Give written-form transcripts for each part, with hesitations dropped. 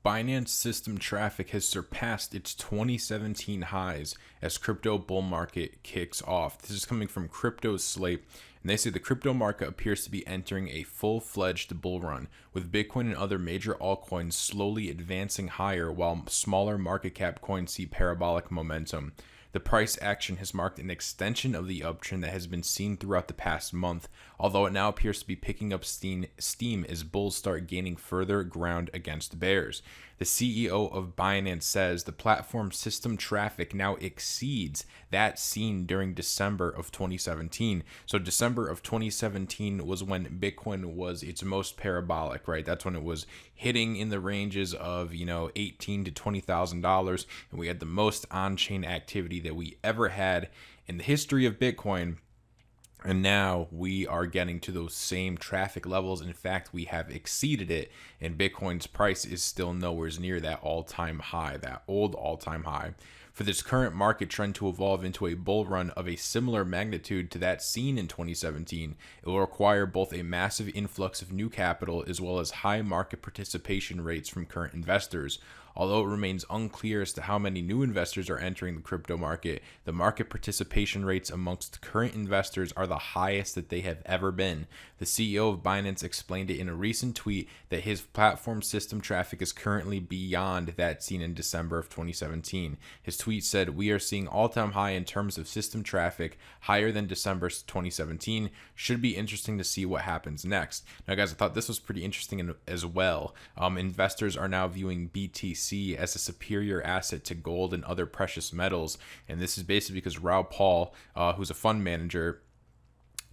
Binance system traffic has surpassed its 2017 highs as crypto bull market kicks off. This is coming from Crypto Slate, and they say the crypto market appears to be entering a full-fledged bull run, with Bitcoin and other major altcoins slowly advancing higher while smaller market cap coins see parabolic momentum. The price action has marked an extension of the uptrend that has been seen throughout the past month, although it now appears to be picking up steam as bulls start gaining further ground against bears. The CEO of Binance says the platform's system traffic now exceeds that seen during December of 2017. So December of 2017 was when Bitcoin was its most parabolic, right? That's when it was hitting in the ranges of, $18,000 to $20,000, and we had the most on-chain activity that we ever had in the history of Bitcoin. And now we are getting to those same traffic levels. In fact, we have exceeded it, and Bitcoin's price is still nowhere near that all-time high, that old all-time high. For this current market trend to evolve into a bull run of a similar magnitude to that seen in 2017, it will require both a massive influx of new capital as well as high market participation rates from current investors. Although it remains unclear as to how many new investors are entering the crypto market, the market participation rates amongst current investors are the highest that they have ever been. The CEO of Binance explained it in a recent tweet that his platform system traffic is currently beyond that seen in December of 2017. His tweet said, "We are seeing all-time high in terms of system traffic, higher than December 2017. Should be interesting to see what happens next." Now, guys, I thought this was pretty interesting as well. Investors are now viewing BTC as a superior asset to gold and other precious metals, and this is basically because Raoul Pal, who's a fund manager,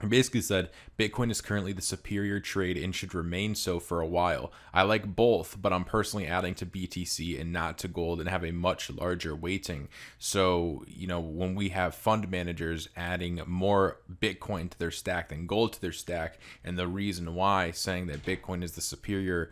basically said Bitcoin is currently the superior trade and should remain so for a while. I like both, but I'm personally adding to BTC and not to gold and have a much larger weighting. So, when we have fund managers adding more Bitcoin to their stack than gold to their stack, and the reason why saying that Bitcoin is the superior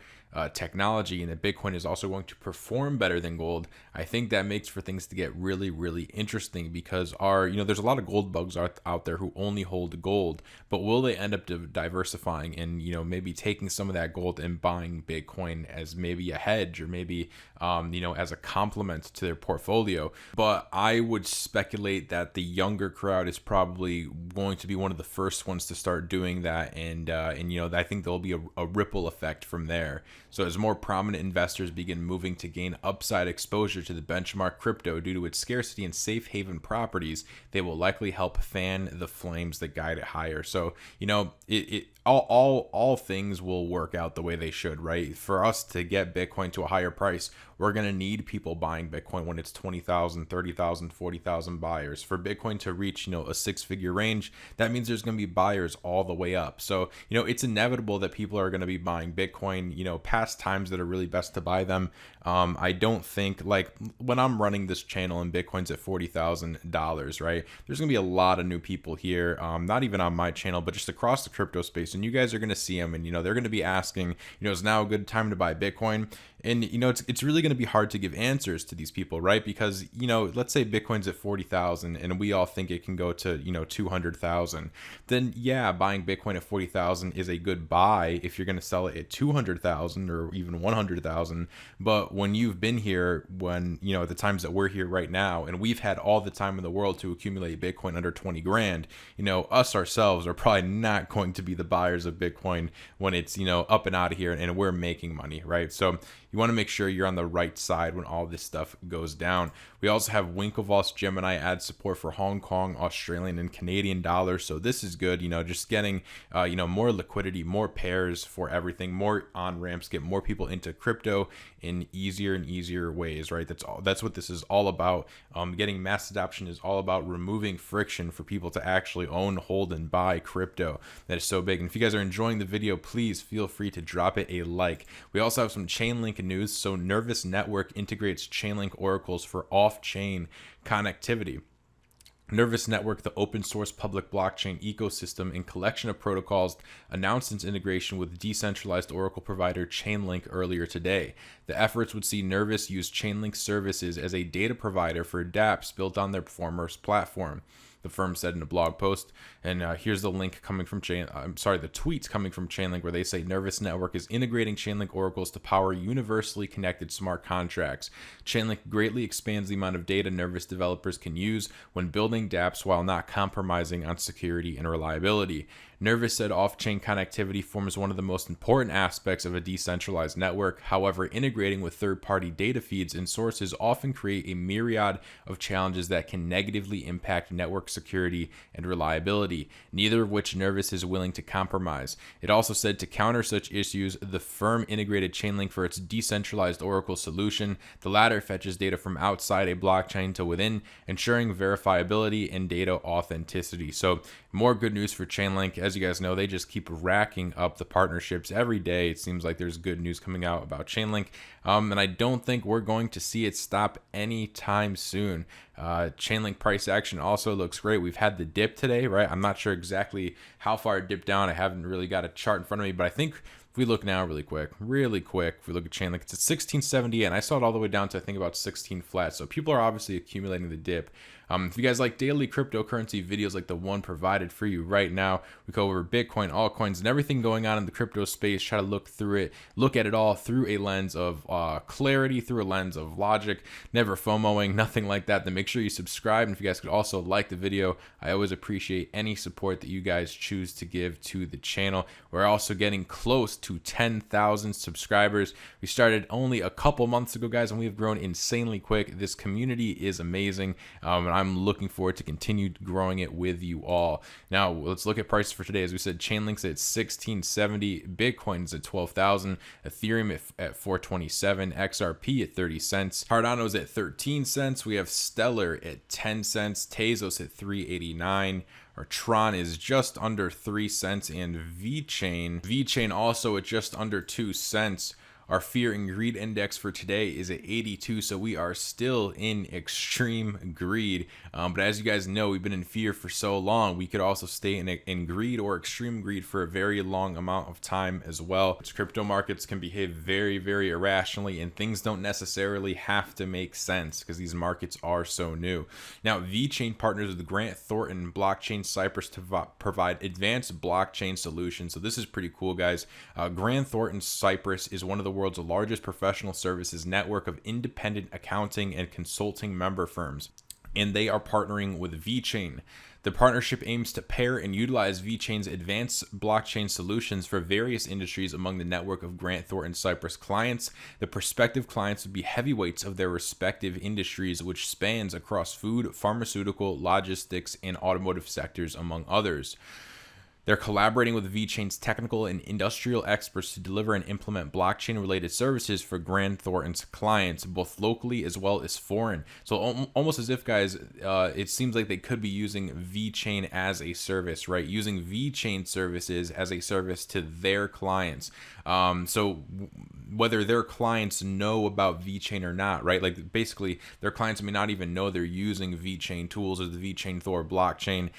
technology and that Bitcoin is also going to perform better than gold, I think that makes for things to get really, really interesting, because there's a lot of gold bugs out there who only hold gold, but will they end up diversifying and, maybe taking some of that gold and buying Bitcoin as maybe a hedge or maybe, as a complement to their portfolio? But I would speculate that the younger crowd is probably going to be one of the first ones to start doing that. And I think there'll be a ripple effect from there. So as more prominent investors begin moving to gain upside exposure to the benchmark crypto due to its scarcity and safe haven properties, they will likely help fan the flames that guide it higher. So, all things will work out the way they should, right? For us to get Bitcoin to a higher price, we're going to need people buying Bitcoin when it's 20,000, 30,000, 40,000 buyers. For Bitcoin to reach, a six-figure range, that means there's going to be buyers all the way up. So, it's inevitable that people are going to be buying Bitcoin, past times that are really best to buy them. I don't think, like, when I'm running this channel and Bitcoin's at $40,000, right? There's going to be a lot of new people here, not even on my channel, but just across the crypto space. And you guys are going to see them, and, they're going to be asking, is now a good time to buy Bitcoin? And, it's really going to be hard to give answers to these people, right? Because, let's say Bitcoin's at 40,000 and we all think it can go to, 200,000. Then, yeah, buying Bitcoin at 40,000 is a good buy if you're going to sell it at 200,000 or even 100,000. But when you've been here, at the times that we're here right now, and we've had all the time in the world to accumulate Bitcoin under 20 grand, us ourselves are probably not going to be the buyers of Bitcoin when it's, up and out of here and we're making money, right? So you want to make sure you're on the right side when all this stuff goes down. We also have winklevoss Gemini add support for Hong Kong, Australian, and Canadian dollars. So this is good, just getting, more liquidity, more pairs for everything, more on-ramps, get more people into crypto in easier and easier ways, right? That's what this is all about. Getting mass adoption is all about removing friction for people to actually own, hold, and buy crypto. That is so big. And if you guys are enjoying the video, please feel free to drop it a like. We also have some ChainLink news. So Nervous Network integrates ChainLink oracles for off-chain connectivity. Nervous Network, the open source public blockchain ecosystem and collection of protocols, announced its integration with decentralized oracle provider ChainLink earlier today. The efforts would see Nervous use ChainLink services as a dApps provider for dApps built on their Performers platform. the firm said in a blog post. And here's the link coming from the tweets coming from ChainLink, where they say Nervous Network is integrating ChainLink oracles to power universally connected smart contracts. ChainLink greatly expands the amount of data Nervous developers can use when building dApps while not compromising on security and reliability. Nervous said off-chain connectivity forms one of the most important aspects of a decentralized network. However, integrating with third-party data feeds and sources often create a myriad of challenges that can negatively impact network security and reliability, neither of which Nervous is willing to compromise. It also said to counter such issues, the firm integrated ChainLink for its decentralized oracle solution. The latter fetches data from outside a blockchain to within, ensuring verifiability and data authenticity. So more good news for ChainLink. As you guys know, they just keep racking up the partnerships every day. It seems like there's good news coming out about ChainLink, and I don't think we're going to see it stop anytime soon. ChainLink price action also looks great. We've had the dip today, right? I'm not sure exactly how far it dipped down. I haven't really got a chart in front of me, but I think if we look now really quick, if we look at ChainLink, it's at 1670, and I saw it all the way down to I think about 16 flat. So people are obviously accumulating the dip. If you guys like daily cryptocurrency videos like the one provided for you right now, we go over Bitcoin, altcoins, and everything going on in the crypto space, try to look at it all through a lens of clarity, through a lens of logic, never FOMOing, nothing like that. Then make sure you subscribe. And if you guys could also like the video, I always appreciate any support that you guys choose to give to the channel. We're also getting close to 10,000 subscribers. We started only a couple months ago, guys, and we've grown insanely quick. This community is amazing, and I'm looking forward to continue growing it with you all. Now, let's look at prices for today. As we said, Chainlink's at 1670, Bitcoin's at 12,000, Ethereum at 427, XRP at 30 cents, Cardano's at 13 cents. We have Stellar at 10 cents, Tezos at 389. Our Tron is just under 3 cents, and VeChain also at just under 2 cents. Our fear and greed index for today is at 82, so we are still in extreme greed. But as you guys know, we've been in fear for so long. We could also stay in greed or extreme greed for a very long amount of time as well. Crypto markets can behave very, very irrationally, and things don't necessarily have to make sense because these markets are so new. Now, VeChain partners with Grant Thornton Blockchain Cypress to provide advanced blockchain solutions. So this is pretty cool, guys. Grant Thornton Cypress is one of the world's largest professional services network of independent accounting and consulting member firms, and they are partnering with VeChain. The partnership aims to pair and utilize VeChain's advanced blockchain solutions for various industries among the network of Grant Thornton Cypress clients. The prospective clients would be heavyweights of their respective industries, which spans across food, pharmaceutical, logistics, and automotive sectors, among others. They're collaborating with VeChain's technical and industrial experts to deliver and implement blockchain-related services for Grant Thornton's clients, both locally as well as foreign. So almost as if, guys, it seems like they could be using VeChain as a service, right? Using VeChain services as a service to their clients. So whether their clients know about VeChain or not, right? Like basically their clients may not even know they're using VeChain tools or the VeChain Thor blockchain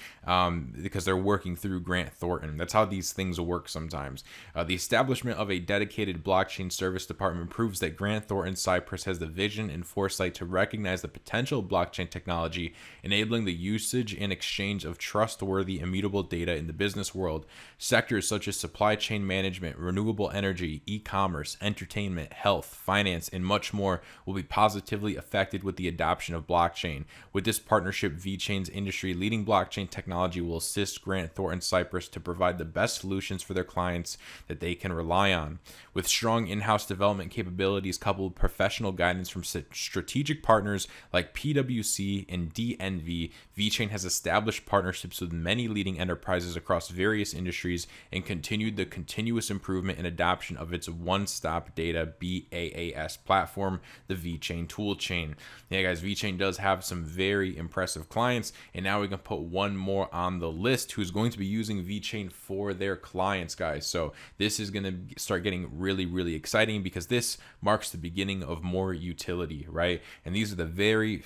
because they're working through Grant Thornton. That's how these things work sometimes. The establishment of a dedicated blockchain service department proves that Grant Thornton Cypress has the vision and foresight to recognize the potential of blockchain technology, enabling the usage and exchange of trustworthy, immutable data in the business world. Sectors such as supply chain management, renewable energy, e-commerce, entertainment, health, finance, and much more will be positively affected with the adoption of blockchain. With this partnership, VeChain's industry-leading blockchain technology will assist Grant Thornton Cypress to provide the best solutions for their clients that they can rely on. With strong in-house development capabilities coupled with professional guidance from strategic partners like PwC and DNV, VeChain has established partnerships with many leading enterprises across various industries and continued the continuous improvement and adoption of its one-stop data BaaS platform, the VeChain toolchain. Yeah, guys, VeChain does have some very impressive clients, and now we can put one more on the list who's going to be using VeChain for their clients, guys. So this is going to start getting really, really exciting because this marks the beginning of more utility, right? And these are the very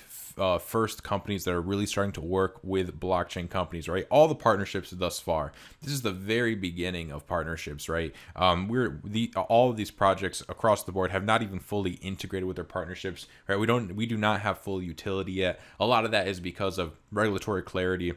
first companies that are really starting to work with blockchain companies, right? All the partnerships thus far. This is the very beginning of partnerships, right? All of these projects across the board have not even fully integrated with their partnerships, right? We do not have full utility yet. A lot of that is because of regulatory clarity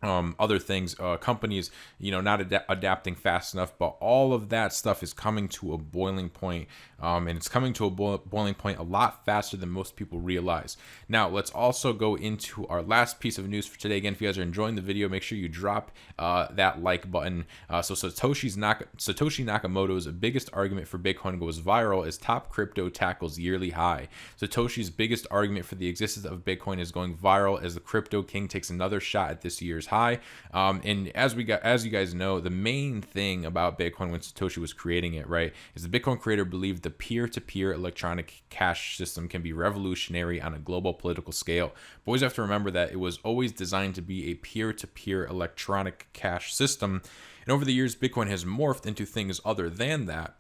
other things, companies, not adapting fast enough, but all of that stuff is coming to a boiling point, and it's coming to a boiling point a lot faster than most people realize. Now, let's also go into our last piece of news for today. Again, if you guys are enjoying the video, make sure you drop that like button. So Satoshi Nakamoto's biggest argument for Bitcoin goes viral as top crypto tackles yearly high. Satoshi's biggest argument for the existence of Bitcoin is going viral as the crypto king takes another shot at this year's high. And as you guys know, the main thing about Bitcoin when Satoshi was creating it, right, is the Bitcoin creator believed the peer-to-peer electronic cash system can be revolutionary on a global political scale. But always have to remember that it was always designed to be a peer-to-peer electronic cash system. And over the years, Bitcoin has morphed into things other than that.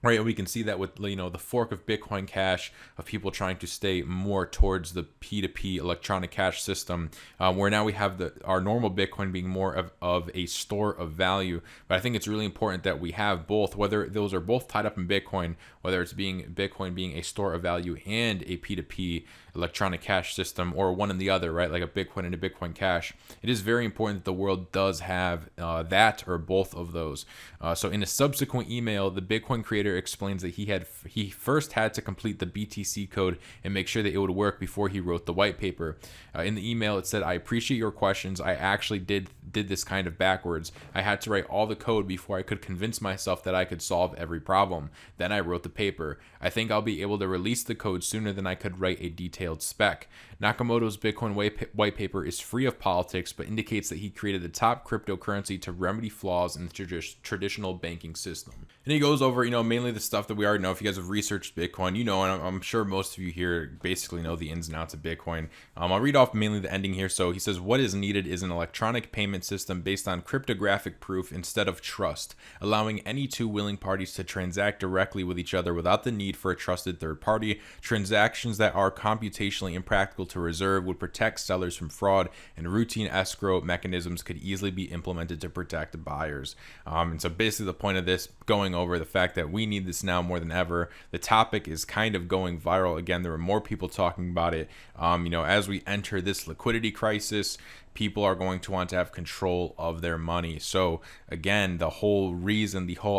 Right, and we can see that with the fork of Bitcoin Cash, of people trying to stay more towards the P2P electronic cash system, where now we have our normal Bitcoin being more of a store of value. But I think it's really important that we have both, whether those are both tied up in Bitcoin, whether it's Bitcoin being a store of value and a P2P electronic cash system, or one and the other, right, like a Bitcoin and a Bitcoin Cash. It is very important that the world does have that or both of those. So in a subsequent email, the Bitcoin creator explains that he first had to complete the BTC code and make sure that it would work before he wrote the white paper. In the email, it said, "I appreciate your questions. I actually did this kind of backwards. I had to write all the code before I could convince myself that I could solve every problem. Then I wrote the paper. I think I'll be able to release the code sooner than I could write a detailed spec." Nakamoto's Bitcoin white paper is free of politics, but indicates that he created the top cryptocurrency to remedy flaws in the traditional banking system. And he goes over, mainly the stuff that we already know. If you guys have researched Bitcoin, and I'm sure most of you here basically know the ins and outs of Bitcoin. I'll read off mainly the ending here. So he says, "What is needed is an electronic payment system based on cryptographic proof instead of trust, allowing any two willing parties to transact directly with each other without the need for a trusted third party. Transactions that are computationally impractical to reserve would protect sellers from fraud, and routine escrow mechanisms could easily be implemented to protect buyers." And so basically the point of this, going over the fact that we need this now more than ever. The topic is kind of going viral. Again, there are more people talking about it. As we enter this liquidity crisis, people are going to want to have control of their money. So again, the whole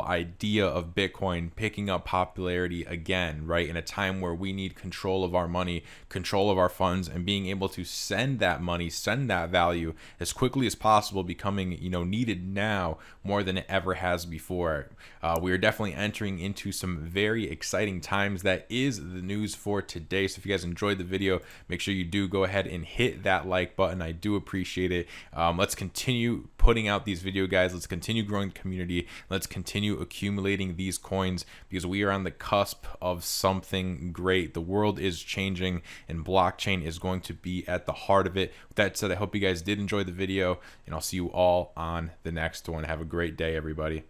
idea of Bitcoin picking up popularity again, right, in a time where we need control of our money, control of our funds, and being able to send that money, send that value as quickly as possible, becoming needed now more than it ever has before. We are definitely entering into some very exciting times. That is the news for today. So if you guys enjoyed the video, make sure you do go ahead and hit that like button. I do appreciate it. Let's continue putting out these video guys. Let's continue growing the community. Let's continue accumulating these coins, because we are on the cusp of something great. The world is changing, and blockchain is going to be at the heart of it. With that said, I hope you guys did enjoy the video, and I'll see you all on the next one. Have a great day, everybody.